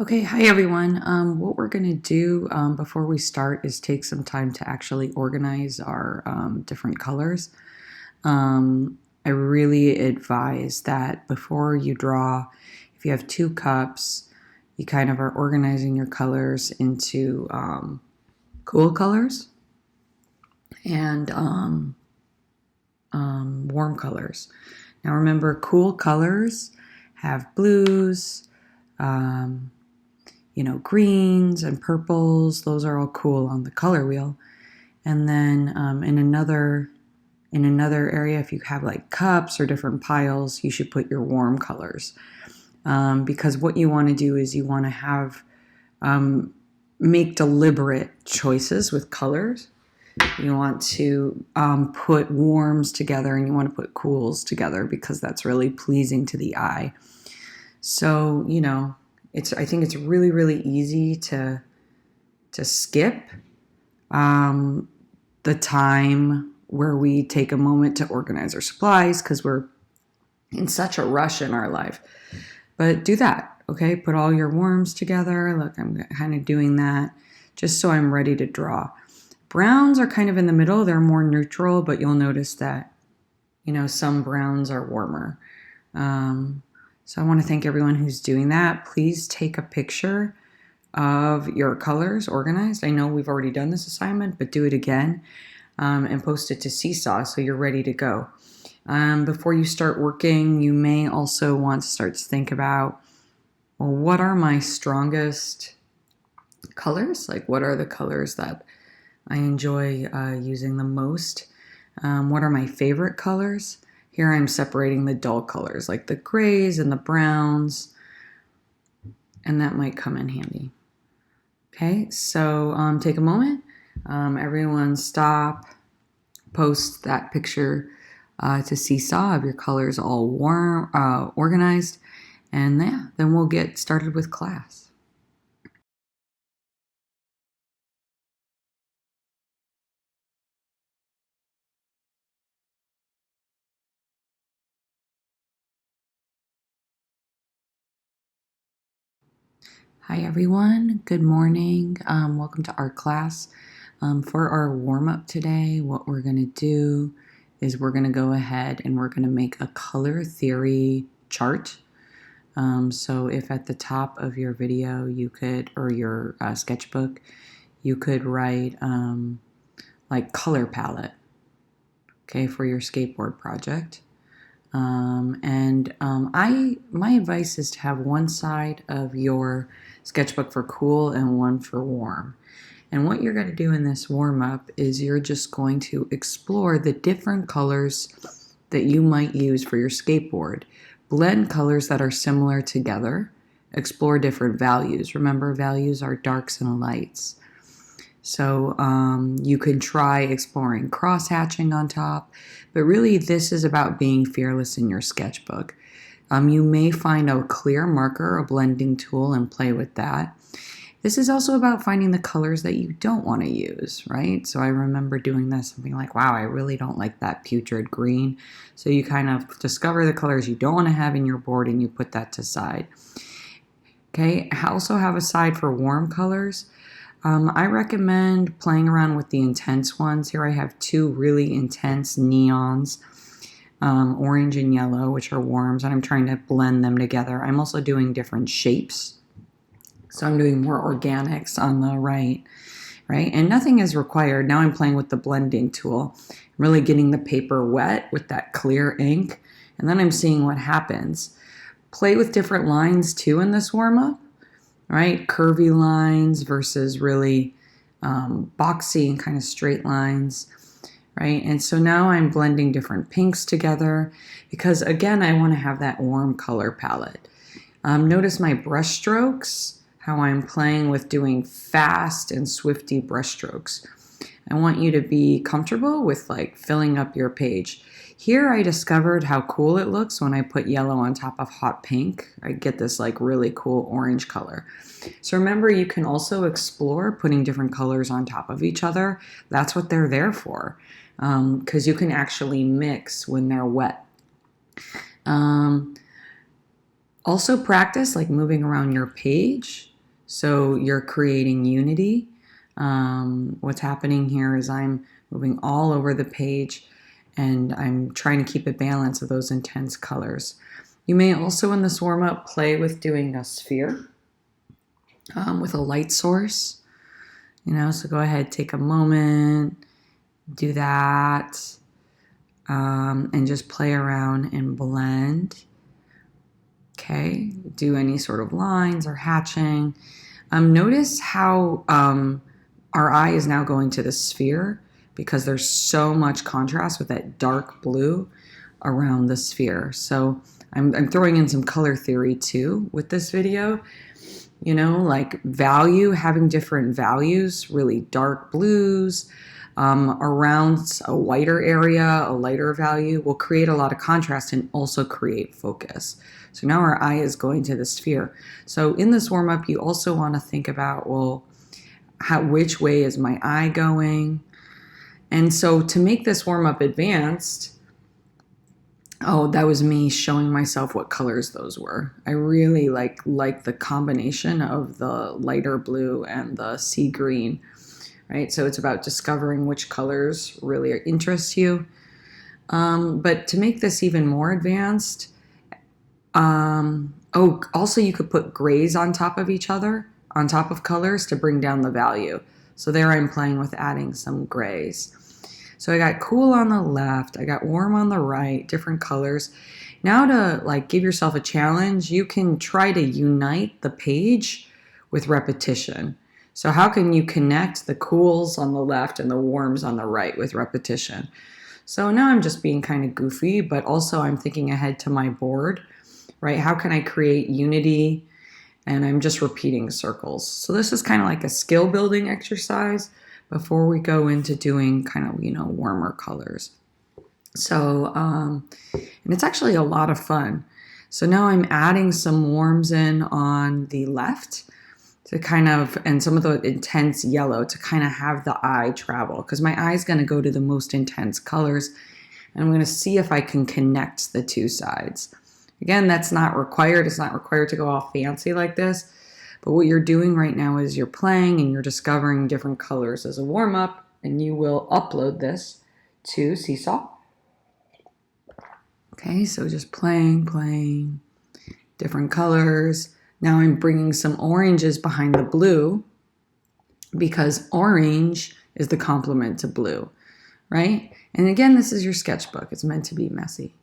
Okay, hi everyone. What we're going to do before we start is take some time to actually organize our different colors. I really advise that before you draw, if you have two cups, you kind of are organizing your colors into cool colors and warm colors. Now remember, cool colors have blues, um, greens and purples. Those are all cool on the color wheel. And then in another area, if you have like cups or different piles, you should put your warm colors. Because what you want to do is you want to have make deliberate choices with colors. You want to put warms together and you want to put cools together because that's really pleasing to the eye. So, I think it's really, really easy to skip the time where we take a moment to organize our supplies because we're in such a rush in our life. But do that, okay? Put all your warms together. Look, I'm kind of doing that just so I'm ready to draw. Browns are kind of in the middle. They're more neutral, but you'll notice that, some browns are warmer. So I want to thank everyone who's doing that. Please take a picture of your colors organized. I know we've already done this assignment, but do it again and post it to Seesaw so you're ready to go. Before you start working, you may also want to start to think about, well, what are my strongest colors? Like, what are the colors that I enjoy using the most? What are my favorite colors? Here I'm separating the dull colors, like the grays and the browns, and that might come in handy. Okay, so take a moment. Everyone stop, post that picture to Seesaw of your colors all warm, organized, and then we'll get started with class. Hi everyone, good morning. Welcome to art class. For our warm-up today, what we're going to do is we're going to go ahead and we're going to make a color theory chart. So if at the top of your video you could, or your sketchbook, you could write like color palette, okay, for your skateboard project. My advice is to have one side of your sketchbook for cool and one for warm. And what you're going to do in this warm-up is you're just going to explore the different colors that you might use for your skateboard. Blend colors that are similar together. Explore different values. Remember, values are darks and lights. So you can try exploring cross-hatching on top, but really this is about being fearless in your sketchbook. You may find a clear marker, a blending tool, and play with that. This is also about finding the colors that you don't want to use, right? So I remember doing this and being like, wow, I really don't like that putrid green. So you kind of discover the colors you don't want to have in your board and you put that to side. Okay, I also have a side for warm colors. I recommend playing around with the intense ones. Here I have two really intense neons, orange and yellow, which are warms, and I'm trying to blend them together. I'm also doing different shapes. So I'm doing more organics on the right? And nothing is required. Now I'm playing with the blending tool, really getting the paper wet with that clear ink, and then I'm seeing what happens. Play with different lines too in this warm-up, right? Curvy lines versus really boxy and kind of straight lines, right? And so now I'm blending different pinks together because, again, I want to have that warm color palette. Notice my brush strokes, how I'm playing with doing fast and swifty brush strokes. I want you to be comfortable with like filling up your page. Here I discovered how cool it looks when I put yellow on top of hot pink. I get this like really cool orange color. So remember, you can also explore putting different colors on top of each other. That's what they're there for, because you can actually mix when they're wet. Also practice like moving around your page. So you're creating unity. What's happening here is I'm moving all over the page and I'm trying to keep a balance of those intense colors. You may also in this warm-up play with doing a sphere with a light source. So go ahead, take a moment, do that, and just play around and blend. Okay, do any sort of lines or hatching. Notice how our eye is now going to the sphere because there's so much contrast with that dark blue around the sphere. So I'm throwing in some color theory too with this video. Like value, having different values, really dark blues around a whiter area, a lighter value will create a lot of contrast and also create focus. So now our eye is going to the sphere. So in this warm-up, you also want to think about, well, which way is my eye going? And so to make this warm-up advanced, that was me showing myself what colors those were. I really like the combination of the lighter blue and the sea green, right? So it's about discovering which colors really interest you. But to make this even more advanced, also you could put grays on top of each other, on top of colors to bring down the value. So there I'm playing with adding some grays. So I got cool on the left, I got warm on the right, different colors. Now to give yourself a challenge, you can try to unite the page with repetition. So how can you connect the cools on the left and the warms on the right with repetition? So now I'm just being kind of goofy, but also I'm thinking ahead to my board, right? How can I create unity? And I'm just repeating circles. So this is kind of like a skill building exercise before we go into doing kind of, warmer colors. So, and it's actually a lot of fun. So now I'm adding some warms in on the left to and some of the intense yellow to kind of have the eye travel, because my eye is going to go to the most intense colors. And I'm going to see if I can connect the two sides. Again, that's not required. It's not required to go all fancy like this. But what you're doing right now is you're playing and you're discovering different colors as a warm-up, and you will upload this to Seesaw. Okay, so just playing, different colors. Now I'm bringing some oranges behind the blue because orange is the complement to blue, right? And again, this is your sketchbook. It's meant to be messy.